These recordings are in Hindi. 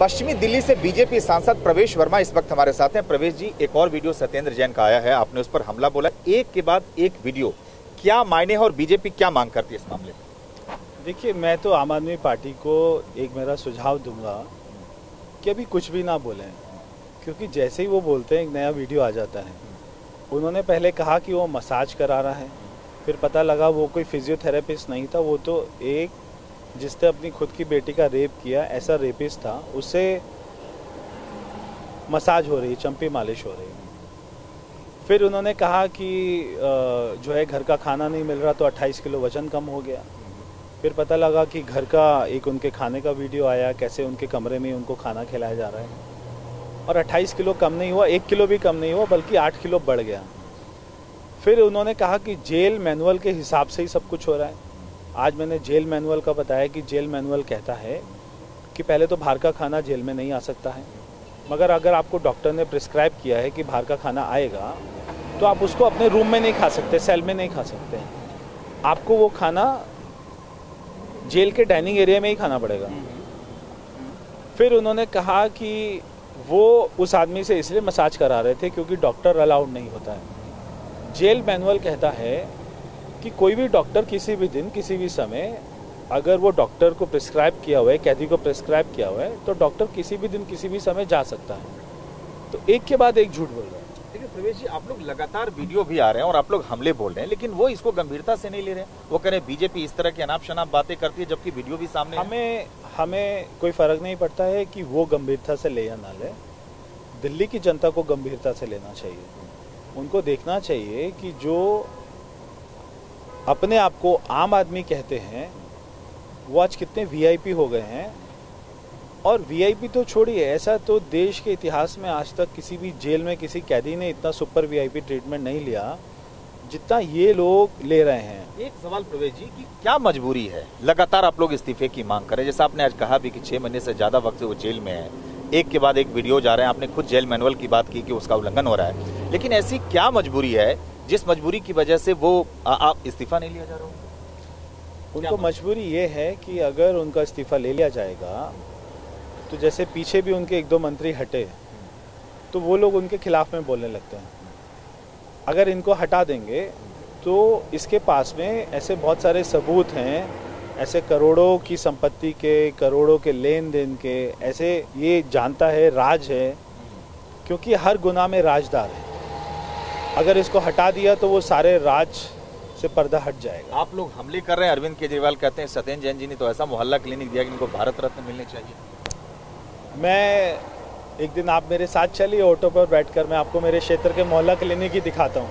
पश्चिमी दिल्ली से बीजेपी सांसद प्रवेश वर्मा इस वक्त हमारे साथ हैं। प्रवेश जी, एक और वीडियो सत्येंद्र जैन का आया है, आपने उस पर हमला बोला, एक के बाद एक वीडियो, क्या मायने है और बीजेपी क्या मांग करती है इस मामले में? देखिए, मैं तो आम आदमी पार्टी को एक मेरा सुझाव दूंगा कि अभी कुछ भी ना बोलें, क्योंकि जैसे ही वो बोलते हैं एक नया वीडियो आ जाता है। उन्होंने पहले कहा कि वो मसाज करा रहा है, फिर पता लगा वो कोई फिजियोथेरेपिस्ट नहीं था, वो तो एक जिसने अपनी खुद की बेटी का रेप किया ऐसा रेपिस्ट था, उससे मसाज हो रही, चंपी मालिश हो रही। फिर उन्होंने कहा कि जो है घर का खाना नहीं मिल रहा तो 28 किलो वजन कम हो गया। फिर पता लगा कि घर का एक उनके खाने का वीडियो आया, कैसे उनके कमरे में उनको खाना खिलाया जा रहा है और 28 किलो कम नहीं हुआ, 1 किलो भी कम नहीं हुआ, बल्कि 8 किलो बढ़ गया। फिर उन्होंने कहा कि जेल मैनुअल के हिसाब से ही सब कुछ हो रहा है। आज मैंने जेल मैनुअल का बताया कि जेल मैनुअल कहता है कि पहले तो बाहर का खाना जेल में नहीं आ सकता है, मगर अगर आपको डॉक्टर ने प्रिस्क्राइब किया है कि बाहर का खाना आएगा तो आप उसको अपने रूम में नहीं खा सकते, सेल में नहीं खा सकते हैं, आपको वो खाना जेल के डाइनिंग एरिया में ही खाना पड़ेगा। फिर उन्होंने कहा कि वो उस आदमी से इसलिए मसाज करा रहे थे क्योंकि डॉक्टर अलाउड नहीं होता है। जेल मैनुअल कहता है कि कोई भी डॉक्टर किसी भी दिन किसी भी समय, अगर वो डॉक्टर को प्रिस्क्राइब किया हुआ है, कैदी को प्रिस्क्राइब किया हुआ है, तो डॉक्टर किसी भी दिन किसी भी समय जा सकता है। तो एक के बाद एक झूठ बोल रहे हैं। देखिए प्रवेश जी, आप लोग लगातार वीडियो भी आ रहे हैं और आप लोग हमले बोल रहे हैं, लेकिन वो इसको गंभीरता से नहीं ले रहे हैं। वो कह रहे हैं बीजेपी इस तरह की अनाप शनाप बातें करती है, जबकि वीडियो भी सामने हमें कोई फर्क नहीं पड़ता है कि वो गंभीरता से ले या ना ले। दिल्ली की जनता को गंभीरता से लेना चाहिए। उनको देखना चाहिए कि जो अपने आप को आम आदमी कहते हैं वो आज कितने वीआईपी हो गए हैं। और वीआईपी तो छोड़िए, ऐसा तो देश के इतिहास में आज तक किसी भी जेल में किसी कैदी ने इतना सुपर वीआईपी ट्रीटमेंट नहीं लिया जितना ये लोग ले रहे हैं। एक सवाल प्रवेश जी, कि क्या मजबूरी है लगातार आप लोग इस्तीफे की मांग करें? जैसा आपने आज कहा भी कि 6 महीने से ज्यादा वक्त से वो जेल में है, एक के बाद एक वीडियो जा रहे हैं, आपने खुद जेल मैनुअल की बात की कि उसका उल्लंघन हो रहा है, लेकिन ऐसी क्या मजबूरी है जिस मजबूरी की वजह से वो आप इस्तीफा नहीं लिया जा रहा हो? उनको मजबूरी ये है कि अगर उनका इस्तीफा ले लिया जाएगा तो जैसे पीछे भी उनके 1-2 मंत्री हटे तो वो लोग उनके खिलाफ में बोलने लगते हैं। अगर इनको हटा देंगे तो इसके पास में ऐसे बहुत सारे सबूत हैं, ऐसे करोड़ों की संपत्ति के, करोड़ों के लेन देन के, ऐसे ये जानता है, राज है, क्योंकि हर गुनाह में राजदार है। अगर इसको हटा दिया तो वो सारे राज से पर्दा हट जाएगा। आप लोग हमले कर रहे हैं, अरविंद केजरीवाल कहते हैं सत्येंद्र जैन जी ने तो ऐसा मोहल्ला क्लिनिक दिया कि इनको भारत रत्न मिलने चाहिए। मैं एक दिन आप मेरे साथ चलिए ऑटो पर बैठकर, मैं आपको मेरे क्षेत्र के मोहल्ला क्लिनिक ही दिखाता हूँ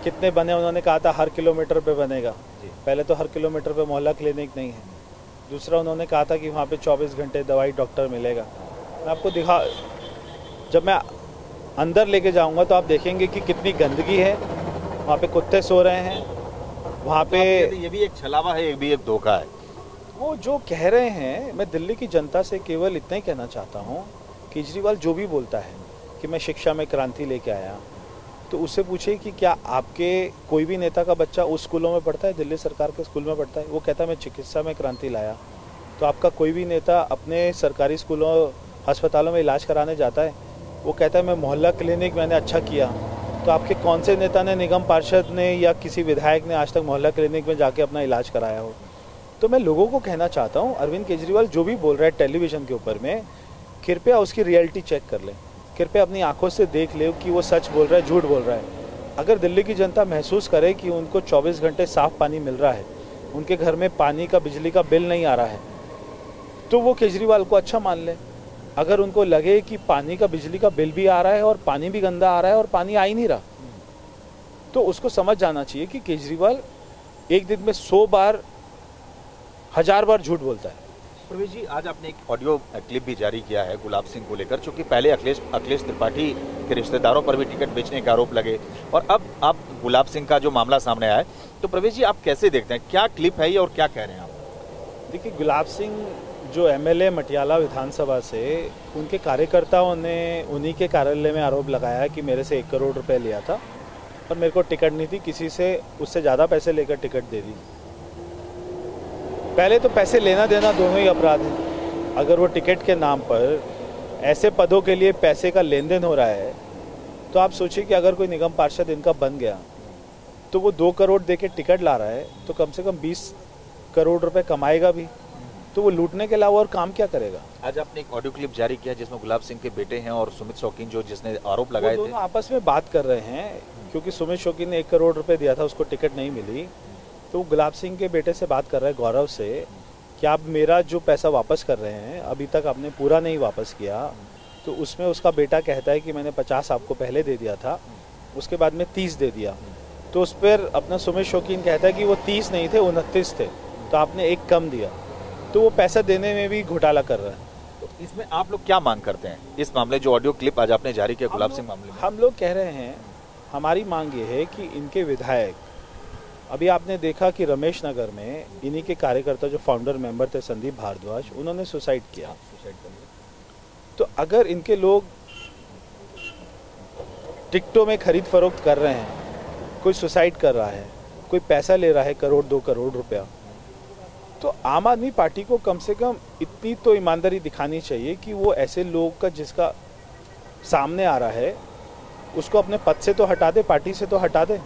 कितने बने। उन्होंने कहा था हर किलोमीटर पे बनेगा, पहले तो हर किलोमीटर पे मोहल्ला क्लिनिक नहीं है। दूसरा उन्होंने कहा था कि वहाँ पे 24 घंटे दवाई डॉक्टर मिलेगा। मैं आपको जब मैं अंदर लेके जाऊँगा तो आप देखेंगे कि कितनी गंदगी है, वहाँ पे कुत्ते सो रहे हैं, वहाँ पे ये भी एक छलावा है, ये भी एक धोखा है। वो जो कह रहे हैं, मैं दिल्ली की जनता से केवल इतना ही कहना चाहता हूँ, केजरीवाल जो भी बोलता है कि मैं शिक्षा में क्रांति लेके आया, तो उससे पूछिए कि क्या आपके कोई भी नेता का बच्चा उस स्कूलों में पढ़ता है, दिल्ली सरकार के स्कूल में पढ़ता है? वो कहता है मैं चिकित्सा में क्रांति लाया। तो आपका कोई भी नेता अपने सरकारी स्कूलों अस्पतालों में इलाज कराने जाता है? वो कहता है मैं मोहल्ला क्लिनिक मैंने अच्छा किया। तो आपके कौन से नेता ने, निगम पार्षद ने या किसी विधायक ने आज तक मोहल्ला क्लिनिक में जाके अपना इलाज कराया हो? तो मैं लोगों को कहना चाहता हूँ, अरविंद केजरीवाल जो भी बोल रहा है टेलीविजन के ऊपर में, कृपया उसकी रियलिटी चेक कर लें, कृपया अपनी आंखों से देख ले कि वो सच बोल रहा है, झूठ बोल रहा है। अगर दिल्ली की जनता महसूस करे कि उनको 24 घंटे साफ पानी मिल रहा है, उनके घर में पानी का, बिजली का बिल नहीं आ रहा है, तो वो केजरीवाल को अच्छा मान ले। अगर उनको लगे कि पानी का, बिजली का बिल भी आ रहा है और पानी भी गंदा आ रहा है और पानी आ ही नहीं रहा, तो उसको समझ जाना चाहिए कि केजरीवाल एक दिन में 100 बार, 1000 बार झूठ बोलता है। प्रवेश जी, आज आपने एक ऑडियो क्लिप भी जारी किया है गुलाब सिंह को लेकर, चूंकि पहले अखिलेश त्रिपाठी के रिश्तेदारों पर भी टिकट बेचने का आरोप लगे और अब आप गुलाब सिंह का जो मामला सामने आया है, तो प्रवेश जी आप कैसे देखते हैं, क्या क्लिप है ये और क्या कह रहे हैं आप? देखिए, गुलाब सिंह जो एमएलए मटियाला विधानसभा से, उनके कार्यकर्ताओं ने उन्हीं के कार्यालय में आरोप लगाया कि मेरे से 1 करोड़ रुपए लिया था और मेरे को टिकट नहीं थी, किसी से उससे ज़्यादा पैसे लेकर टिकट दे दी। पहले तो पैसे लेना देना दोनों ही अपराध है। अगर वो टिकट के नाम पर ऐसे पदों के लिए पैसे का लेन देन हो रहा है, तो आप सोचिए कि अगर कोई निगम पार्षद इनका बन गया तो वो 2 करोड़ दे के टिकट ला रहा है, तो कम से कम 20 करोड़ रुपए कमाएगा भी, तो वो लूटने के अलावा और काम क्या करेगा। आज आपने एक ऑडियो क्लिप जारी किया जिसमें गुलाब सिंह के बेटे हैं और सुमित शौकीन जो जिसने आरोप लगाए थे, दोनों आपस में बात कर रहे हैं, क्योंकि सुमित शौकीन ने 1 करोड़ रुपए दिया था, उसको टिकट नहीं मिली, तो गुलाब सिंह के बेटे से बात कर रहे हैं, गौरव से, कि आप मेरा जो पैसा वापस कर रहे हैं अभी तक आपने पूरा नहीं वापस किया। तो उसमें उसका बेटा कहता है कि मैंने 50 आपको पहले दे दिया था, उसके बाद में 30 दे दिया। तो उस पर अपना सुमित शौकीन कहता है कि वो 30 नहीं थे, 29 थे, तो आपने 1 कम दिया। तो वो पैसा देने में भी घोटाला कर रहा है। तो इसमें आप लोग क्या मांग करते हैं इस मामले, जो ऑडियो क्लिप आज आपने जारी किया गुलाब सिंह मामले में? हम लोग कह रहे हैं, हमारी मांग ये है कि इनके विधायक, अभी आपने देखा कि रमेश नगर में इन्हीं के कार्यकर्ता जो फाउंडर मेंबर थे संदीप भारद्वाज, उन्होंने सुसाइड किया। तो अगर इनके लोग टिकटों में खरीद फरोख्त कर रहे हैं, कोई सुसाइड कर रहा है, कोई पैसा ले रहा है 1-2 करोड़ रुपया, तो आम आदमी पार्टी को कम से कम इतनी तो ईमानदारी दिखानी चाहिए कि वो ऐसे लोग का जिसका सामने आ रहा है उसको अपने पद से तो हटा दे, पार्टी से तो हटा दे।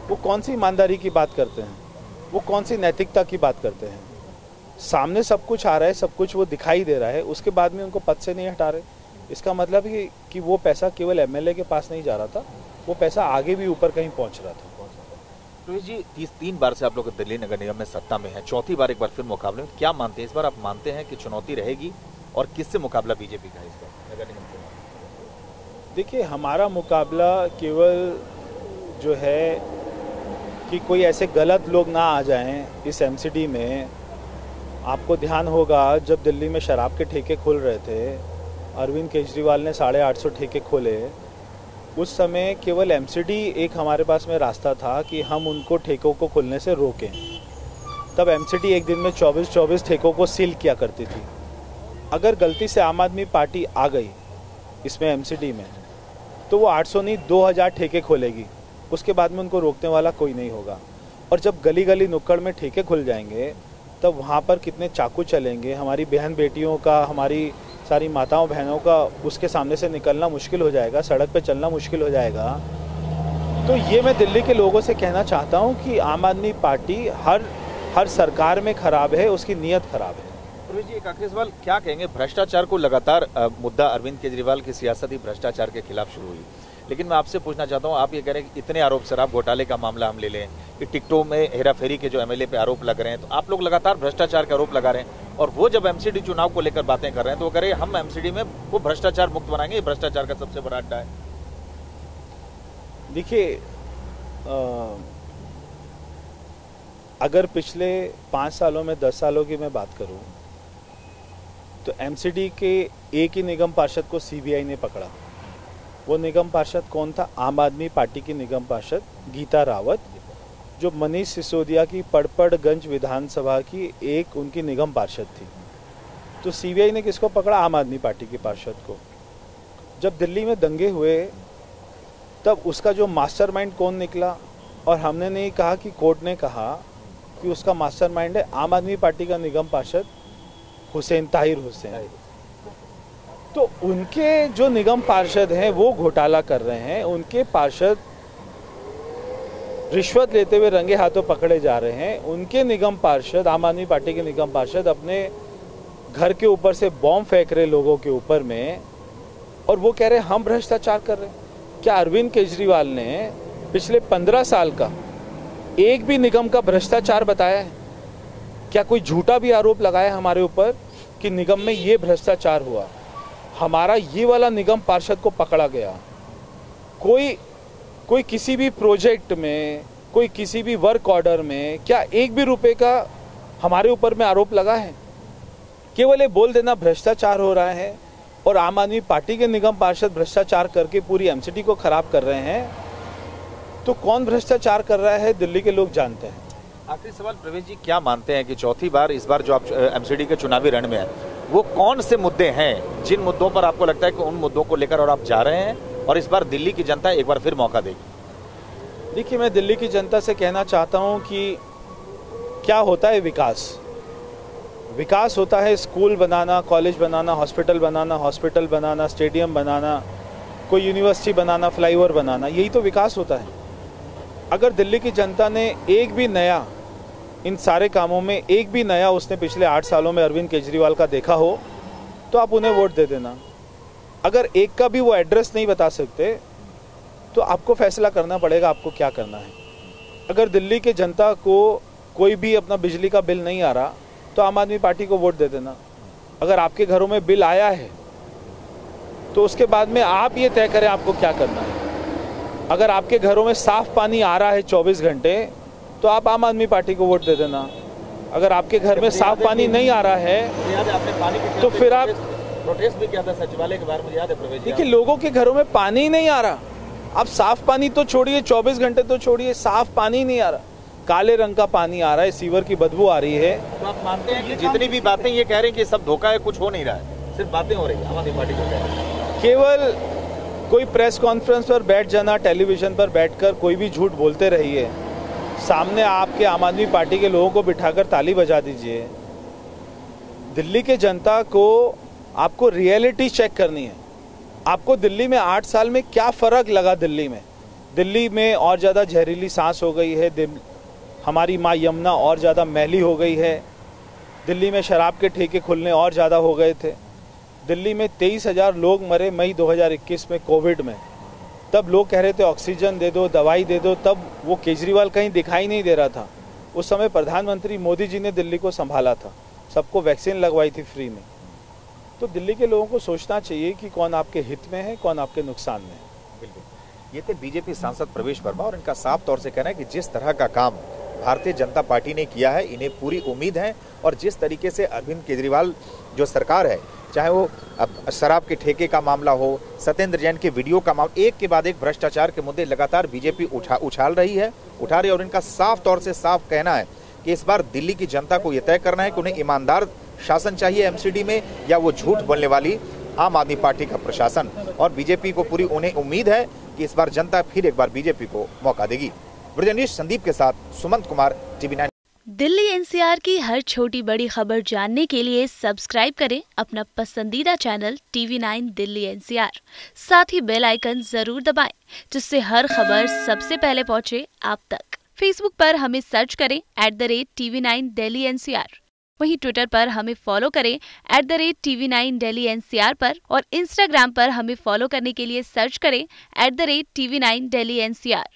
वो कौन सी ईमानदारी की बात करते हैं, वो कौन सी नैतिकता की बात करते हैं? सामने सब कुछ आ रहा है, सब कुछ वो दिखाई दे रहा है, उसके बाद में उनको पद से नहीं हटा रहे। इसका मतलब है कि वो पैसा केवल एमएलए के पास नहीं जा रहा था, वो पैसा आगे भी ऊपर कहीं पहुंच रहा था। तो जी 3 बार से आप लोग दिल्ली नगर निगम में सत्ता में हैं, चौथी बार एक बार फिर मुकाबले में, क्या मानते हैं इस बार? आप मानते हैं कि चुनौती रहेगी और किससे मुकाबला बीजेपी का इस बार नगर निगम चुनाव? देखिए, हमारा मुकाबला केवल जो है कि कोई ऐसे गलत लोग ना आ जाएं इस एमसीडी में। आपको ध्यान होगा जब दिल्ली में शराब के ठेके खुल रहे थे, अरविंद केजरीवाल ने 850 ठेके खोले, उस समय केवल एमसीडी एक हमारे पास में रास्ता था कि हम उनको ठेकों को खुलने से रोकें। तब एमसीडी एक दिन में 24 ठेकों को सील किया करती थी। अगर गलती से आम आदमी पार्टी आ गई इसमें एमसीडी में, तो वो 800 नहीं 2000 ठेके खोलेगी, उसके बाद में उनको रोकने वाला कोई नहीं होगा। और जब गली गली नुक्कड़ में ठेके खुल जाएंगे, तब वहाँ पर कितने चाकू चलेंगे, हमारी बहन बेटियों का, हमारी सारी माताओं बहनों का उसके सामने से निकलना मुश्किल हो जाएगा, सड़क पे चलना मुश्किल हो जाएगा। तो ये मैं दिल्ली के लोगों से कहना चाहता हूँ कि आम आदमी पार्टी हर सरकार में खराब है, उसकी नीयत खराब है। जी एक आखिरी सवाल, क्या कहेंगे, भ्रष्टाचार को लगातार मुद्दा अरविंद केजरीवाल की सियासत ही भ्रष्टाचार के खिलाफ शुरू हुई, लेकिन मैं आपसे पूछना चाहता हूं, आप ये कह रहे हैं कि इतने आरोप, शराब घोटाले का मामला हम ले लें, कि टिकटों में हेराफेरी के जो एमएलए पे आरोप लग रहे हैं, तो आप लोग लगातार भ्रष्टाचार के आरोप लगा रहे हैं, और वो जब एमसीडी चुनाव को लेकर बातें कर रहे हैं तो वो कह रहे हैं हम एमसीडी में वो भ्रष्टाचार मुक्त बनाएंगे, ये भ्रष्टाचार का सबसे बड़ा अड्डा है। देखिए, अगर पिछले 5 सालों में 10 सालों की मैं बात करूं, तो एमसीडी के एक ही निगम पार्षद को सीबीआई ने पकड़ा। वो निगम पार्षद कौन था? आम आदमी पार्टी की निगम पार्षद गीता रावत, जो मनीष सिसोदिया की पड़पड़गंज विधानसभा की एक उनकी निगम पार्षद थी। तो सीबीआई ने किसको पकड़ा? आम आदमी पार्टी के पार्षद को। जब दिल्ली में दंगे हुए, तब उसका जो मास्टरमाइंड कौन निकला, और हमने नहीं कहा कि कोर्ट ने कहा कि उसका मास्टरमाइंड है आम आदमी पार्टी का निगम पार्षद हुसैन, ताहिर हुसैन। तो उनके जो निगम पार्षद हैं वो घोटाला कर रहे हैं, उनके पार्षद रिश्वत लेते हुए रंगे हाथों पकड़े जा रहे हैं, उनके निगम पार्षद, आम आदमी पार्टी के निगम पार्षद अपने घर के ऊपर से बॉम्ब फेंक रहे लोगों के ऊपर में, और वो कह रहे हैं हम भ्रष्टाचार कर रहे हैं। क्या अरविंद केजरीवाल ने पिछले 15 साल का एक भी निगम का भ्रष्टाचार बताया है? क्या कोई झूठा भी आरोप लगाया हमारे ऊपर कि निगम में ये भ्रष्टाचार हुआ? हमारा ये वाला निगम पार्षद को पकड़ा गया। कोई किसी भी प्रोजेक्ट में, कोई किसी भी वर्क ऑर्डर में क्या एक भी रुपए का हमारे ऊपर में आरोप लगा है? केवल ये बोल देना भ्रष्टाचार हो रहा है, और आम आदमी पार्टी के निगम पार्षद भ्रष्टाचार करके पूरी एमसीडी को खराब कर रहे हैं। तो कौन भ्रष्टाचार कर रहा है, दिल्ली के लोग जानते हैं। आखिरी सवाल, प्रवेश जी, क्या मानते हैं कि चौथी बार इस बार जो आप एमसीडी के चुनावी रण में है, वो कौन से मुद्दे हैं जिन मुद्दों पर आपको लगता है कि उन मुद्दों को लेकर और आप जा रहे हैं, और इस बार दिल्ली की जनता एक बार फिर मौका देगी? देखिए, मैं दिल्ली की जनता से कहना चाहता हूं कि क्या होता है विकास। विकास होता है स्कूल बनाना, कॉलेज बनाना, हॉस्पिटल बनाना, स्टेडियम बनाना, कोई यूनिवर्सिटी बनाना, फ्लाईओवर बनाना, यही तो विकास होता है। अगर दिल्ली की जनता ने एक भी नया, इन सारे कामों में एक भी नया उसने पिछले 8 सालों में अरविंद केजरीवाल का देखा हो तो आप उन्हें वोट दे देना। अगर एक का भी वो एड्रेस नहीं बता सकते तो आपको फैसला करना पड़ेगा आपको क्या करना है। अगर दिल्ली के जनता को कोई भी अपना बिजली का बिल नहीं आ रहा तो आम आदमी पार्टी को वोट दे देना। अगर आपके घरों में बिल आया है तो उसके बाद में आप ये तय करें आपको क्या करना है। अगर आपके घरों में साफ पानी आ रहा है 24 घंटे तो आप आम आदमी पार्टी को वोट दे देना। अगर आपके घर में साफ पानी नहीं आ रहा है तो फिर आप प्रोटेस्ट भी किया था सचिवालय के बारे में, याद है प्रवेश? देखिए, लोगों के घरों में पानी ही नहीं आ रहा। आप साफ पानी तो छोड़िए, 24 घंटे तो छोड़िए, साफ पानी नहीं आ रहा, काले रंग का पानी आ रहा है, सीवर की बदबू आ रही है। तो आप मानते हैं कि जितनी भी बातें ये कह रहे हैं कि सब धोखा है, कुछ हो नहीं रहा है, सिर्फ बातें हो रही है आम आदमी पार्टी को कह रहे हैं? केवल कोई प्रेस कॉन्फ्रेंस पर बैठ जाना, टेलीविजन पर बैठकर कोई भी झूठ बोलते रहिए, सामने आपके आम आदमी पार्टी के लोगों को बिठाकर ताली बजा दीजिए। दिल्ली के जनता को आपको रियलिटी चेक करनी है। आपको दिल्ली में 8 साल में क्या फर्क लगा? दिल्ली में और ज़्यादा जहरीली सांस हो गई है, हमारी माँ यमुना और ज़्यादा मैली हो गई है, दिल्ली में शराब के ठेके खुलने और ज़्यादा हो गए थे, दिल्ली में 23,000 लोग मरे मई 2021 में कोविड में। तब लोग कह रहे थे ऑक्सीजन दे दो, दवाई दे दो, तब वो केजरीवाल कहीं दिखाई नहीं दे रहा था। उस समय प्रधानमंत्री मोदी जी ने दिल्ली को संभाला था, सबको वैक्सीन लगवाई थी फ्री में। तो दिल्ली के लोगों को सोचना चाहिए कि कौन आपके हित में है, कौन आपके नुकसान में है। बिल्कुल, ये थे बीजेपी सांसद प्रवेश वर्मा और इनका साफ तौर से कहना है कि जिस तरह का काम भारतीय जनता पार्टी ने किया है, इन्हें पूरी उम्मीद है। और जिस तरीके से अरविंद केजरीवाल जो सरकार है, चाहे वो शराब के ठेके का मामला हो, सत्येंद्र जैन के वीडियो का मामला, एक के बाद एक भ्रष्टाचार के मुद्दे लगातार बीजेपी उछाल रही है और इनका साफ तौर से साफ कहना है कि इस बार दिल्ली की जनता को यह तय करना है कि उन्हें ईमानदार शासन चाहिए एमसीडी में या वो झूठ बोलने वाली आम आदमी पार्टी का प्रशासन। और बीजेपी को पूरी उन्हें उम्मीद है कि इस बार जनता फिर एक बार बीजेपी को मौका देगी। ब्रिजेश संदीप के साथ सुमंत कुमार, टीवी 9। दिल्ली एनसीआर की हर छोटी बड़ी खबर जानने के लिए सब्सक्राइब करें अपना पसंदीदा चैनल टीवी 9 दिल्ली एनसीआर। साथ ही बेल आइकन जरूर दबाएं जिससे हर खबर सबसे पहले पहुंचे आप तक। फेसबुक पर हमें सर्च करें @TV9 दिल्ली एनसीआर। वहीं ट्विटर पर हमें फॉलो करें @TV9 दिल्ली एनसीआर पर और इंस्टाग्राम पर हमें फॉलो करने के लिए सर्च करें @TV9 दिल्ली एनसीआर।